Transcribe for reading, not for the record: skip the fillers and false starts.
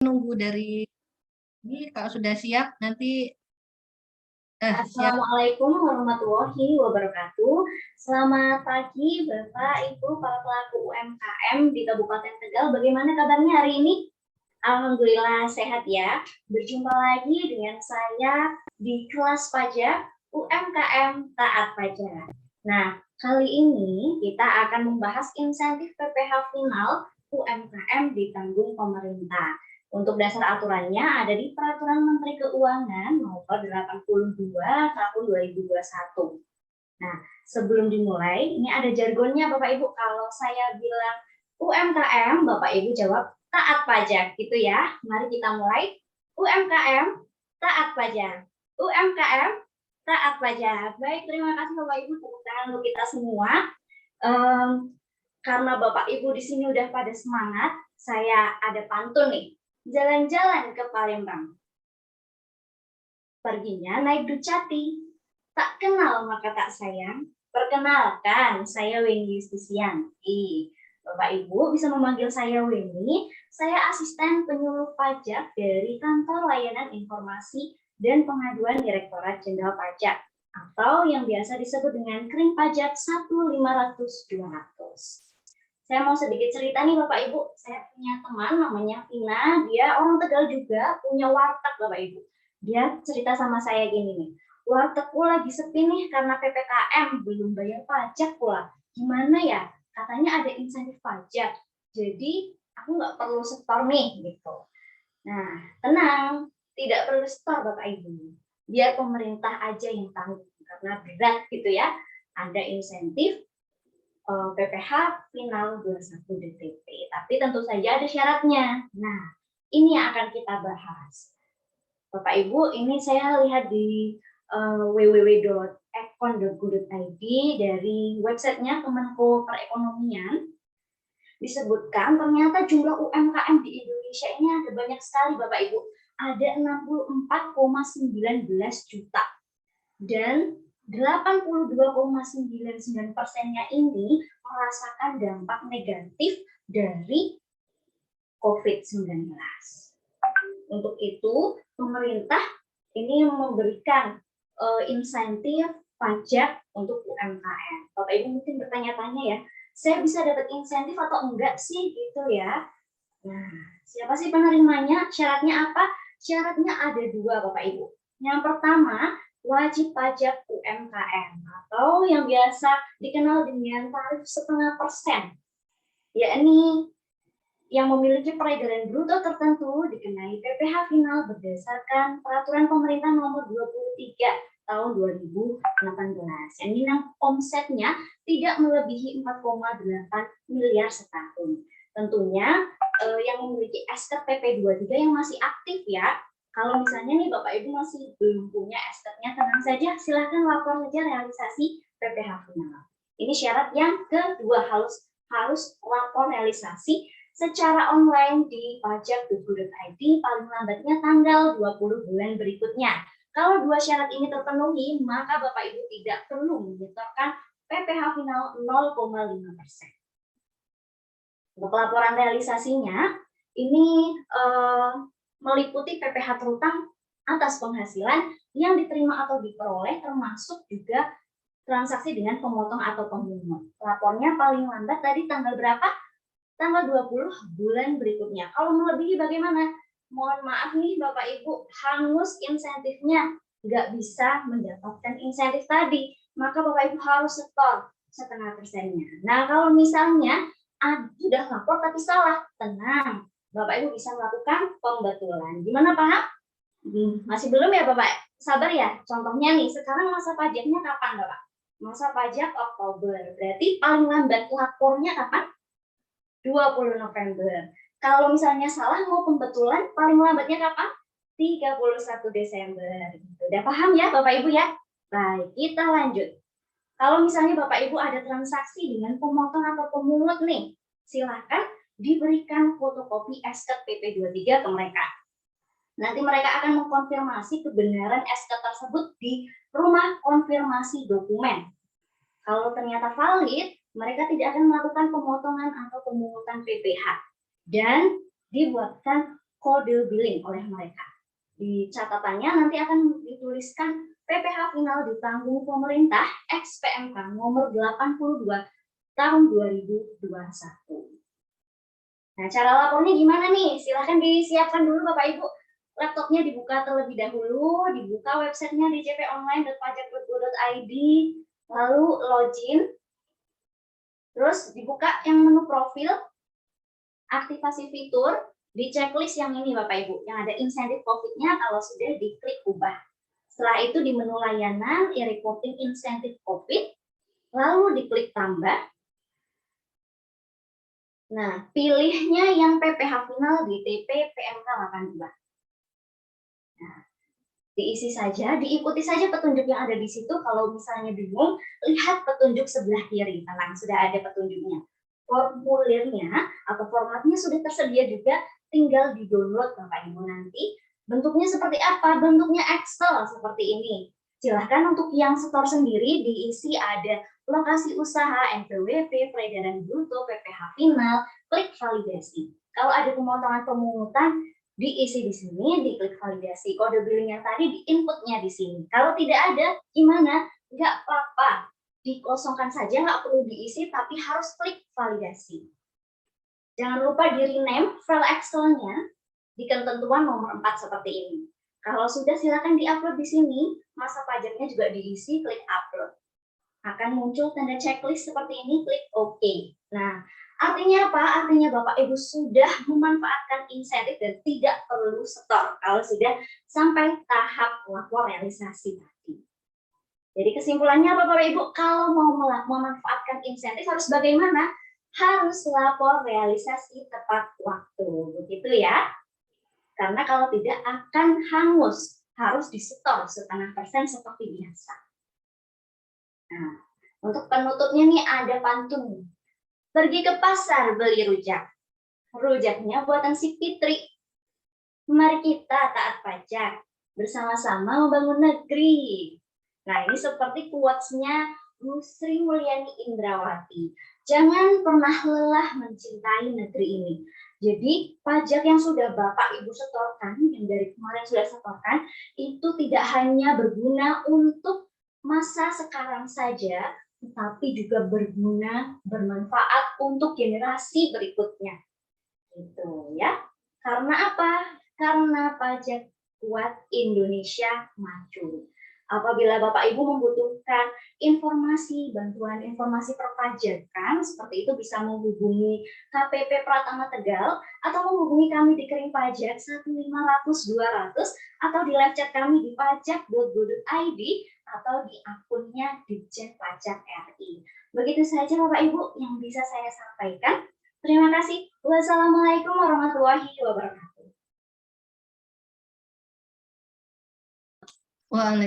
Nunggu dari ini kalau sudah siap nanti siap. Assalamualaikum warahmatullahi wabarakatuh. Selamat pagi Bapak, Ibu, para pelaku UMKM di Kabupaten Tegal. Bagaimana kabarnya hari ini? Alhamdulillah sehat ya. Berjumpa lagi dengan saya di kelas pajak UMKM Taat Pajak. Nah, kali ini kita akan membahas insentif PPh final UMKM ditanggung pemerintah. Untuk dasar aturannya ada di Peraturan Menteri Keuangan Nomor 82 Tahun 2021. Nah, sebelum dimulai, ini ada jargonnya Bapak Ibu. Kalau saya bilang UMKM, Bapak Ibu jawab taat pajak gitu ya. Mari kita mulai. UMKM taat pajak. UMKM taat pajak. Baik, terima kasih Bapak Ibu, tepuk tangan untuk kita semua. Karena Bapak Ibu di sini udah pada semangat, saya ada pantun nih. Jalan-jalan ke Palembang. Perginya naik Ducati. Tak kenal maka tak sayang. Perkenalkan, saya Weni Justisianti. Bapak Ibu bisa memanggil saya Weni. Saya asisten penyuluh pajak dari Kantor Layanan Informasi dan Pengaduan Direktorat Jenderal Pajak atau yang biasa disebut dengan Kering Pajak 1500200. Saya mau sedikit cerita nih Bapak Ibu. Saya punya teman namanya Vina, dia orang Tegal juga, punya warteg Bapak Ibu. Dia cerita sama saya gini nih, wartegku lagi sepi nih karena PPKM, belum bayar pajak pula. Gimana ya? Katanya ada insentif pajak, jadi aku nggak perlu setor nih gitu. Nah, tenang, tidak perlu setor Bapak Ibu. Biar pemerintah aja yang tanggung, karena berat gitu ya. Ada insentif PPh final 21 DTP. Tapi tentu saja ada syaratnya. Nah, ini yang akan kita bahas. Bapak Ibu, ini saya lihat di www.econ.go.id dari websitenya Kemenko Perekonomian. Disebutkan ternyata jumlah UMKM di Indonesia ini ada banyak sekali Bapak Ibu. Ada 64,19 juta. Dan 82,99%-nya ini merasakan dampak negatif dari COVID-19. Untuk itu, pemerintah ini memberikan insentif pajak untuk UMKM. Bapak Ibu mungkin bertanya-tanya ya, saya bisa dapat insentif atau enggak sih gitu ya? Nah, siapa sih penerimanya? Syaratnya apa? Syaratnya ada dua Bapak Ibu. Yang pertama, wajib pajak UMKM atau yang biasa dikenal dengan tarif 0,5%, yakni yang memiliki peredaran bruto tertentu dikenai PPh final berdasarkan Peraturan Pemerintah Nomor 23 Tahun 2018. Yang omsetnya tidak melebihi 4,8 miliar setahun. Tentunya yang memiliki SK PP23 yang masih aktif ya. Kalau misalnya nih Bapak Ibu masih belum punya SK-nya, tenang saja, silahkan lapor saja realisasi PPh final. Ini syarat yang kedua, harus lapor realisasi secara online di pajak.go.id paling lambatnya tanggal 20 bulan berikutnya. Kalau dua syarat ini terpenuhi, maka Bapak Ibu tidak perlu menyetorkan PPh final 0,5%. Untuk laporan realisasinya, ini meliputi PPh terutang atas penghasilan yang diterima atau diperoleh, termasuk juga transaksi dengan pemotong atau pemungut. Lapornya paling lambat tadi tanggal berapa? Tanggal 20 bulan berikutnya. Kalau melebihi bagaimana? Mohon maaf nih Bapak Ibu, hangus insentifnya. Nggak bisa mendapatkan insentif tadi. Maka Bapak Ibu harus setor 0,5%-nya. Nah, kalau misalnya sudah lapor tapi salah, tenang. Bapak Ibu bisa melakukan pembetulan. Gimana paham? Masih belum ya Bapak? Sabar ya. Contohnya nih, sekarang masa pajaknya kapan Bapak? Masa pajak Oktober. Berarti paling lambat lapornya kapan? 20 November. Kalau misalnya salah mau pembetulan, paling lambatnya kapan? 31 Desember. Udah paham ya Bapak Ibu ya? Baik, kita lanjut. Kalau misalnya Bapak Ibu ada transaksi dengan pemotong atau pemungut nih, silahkan diberikan fotokopi SK PP23 ke mereka. Nanti mereka akan mengkonfirmasi kebenaran SK tersebut di rumah konfirmasi dokumen. Kalau ternyata valid, mereka tidak akan melakukan pemotongan atau pemungutan PPh dan dibuatkan kode billing oleh mereka. Di catatannya nanti akan dituliskan PPh final ditanggung pemerintah ex-PMK nomor 82 tahun 2021. Nah, cara lapornya gimana nih? Silahkan disiapkan dulu Bapak Ibu. Laptopnya dibuka terlebih dahulu, dibuka websitenya djponline.pajak.go.id, lalu login, terus dibuka yang menu profil, aktivasi fitur, di checklist yang ini Bapak Ibu, yang ada insentif COVID-nya kalau sudah diklik ubah. Setelah itu di menu layanan, e-reporting insentif COVID, lalu diklik tambah. Nah, pilihnya yang PPh final di TP PMK 82. Nah, diisi saja, diikuti saja petunjuk yang ada di situ. Kalau misalnya bingung, lihat petunjuk sebelah kiri. Tenang, sudah ada petunjuknya. Formulirnya atau formatnya sudah tersedia juga, tinggal di-download Bapak Ibu nanti. Bentuknya seperti apa? Bentuknya Excel seperti ini. Silahkan untuk yang setor sendiri diisi ada lokasi usaha, NPWP, peredaran bruto, PPh final, klik validasi. Kalau ada pemotongan pemungutan, diisi di sini, diklik validasi. Kode billing yang tadi di-inputnya di sini. Kalau tidak ada, gimana? Nggak apa-apa. Dikosongkan saja, nggak perlu diisi, tapi harus klik validasi. Jangan lupa di-rename file Excel-nya di ketentuan nomor 4 seperti ini. Kalau sudah, silakan di-upload di sini. Masa pajaknya juga diisi, klik upload. Akan muncul tanda checklist seperti ini, klik OK. Nah, artinya apa? Artinya Bapak Ibu sudah memanfaatkan insentif dan tidak perlu setor kalau sudah sampai tahap lapor realisasi tadi. Jadi kesimpulannya apa Bapak Ibu? Kalau mau memanfaatkan insentif harus bagaimana? Harus lapor realisasi tepat waktu. Begitu ya. Karena kalau tidak akan hangus. Harus disetor setengah persen seperti biasa. Nah, untuk penutupnya nih ada pantun. Pergi ke pasar beli rujak. Rujaknya buatan si Fitri. Mari kita taat pajak. Bersama-sama membangun negeri. Nah, ini seperti quotes-nya Bu Sri Mulyani Indrawati. Jangan pernah lelah mencintai negeri ini. Jadi, pajak yang sudah Bapak Ibu setorkan, yang dari kemarin sudah setorkan, itu tidak hanya berguna untuk masa sekarang saja, tetapi juga berguna, bermanfaat untuk generasi berikutnya. Gitu ya. Karena apa? Karena pajak buat Indonesia maju. Apabila Bapak Ibu membutuhkan informasi, bantuan informasi perpajakan, seperti itu bisa menghubungi KPP Pratama Tegal atau menghubungi kami di Kering Pajak 1500200 atau di live chat kami di pajak.go.id atau di akunnya Ditjen Pajak RI. Begitu saja Bapak Ibu yang bisa saya sampaikan. Terima kasih. Wassalamualaikum warahmatullahi wabarakatuh. Waalaikumsalam.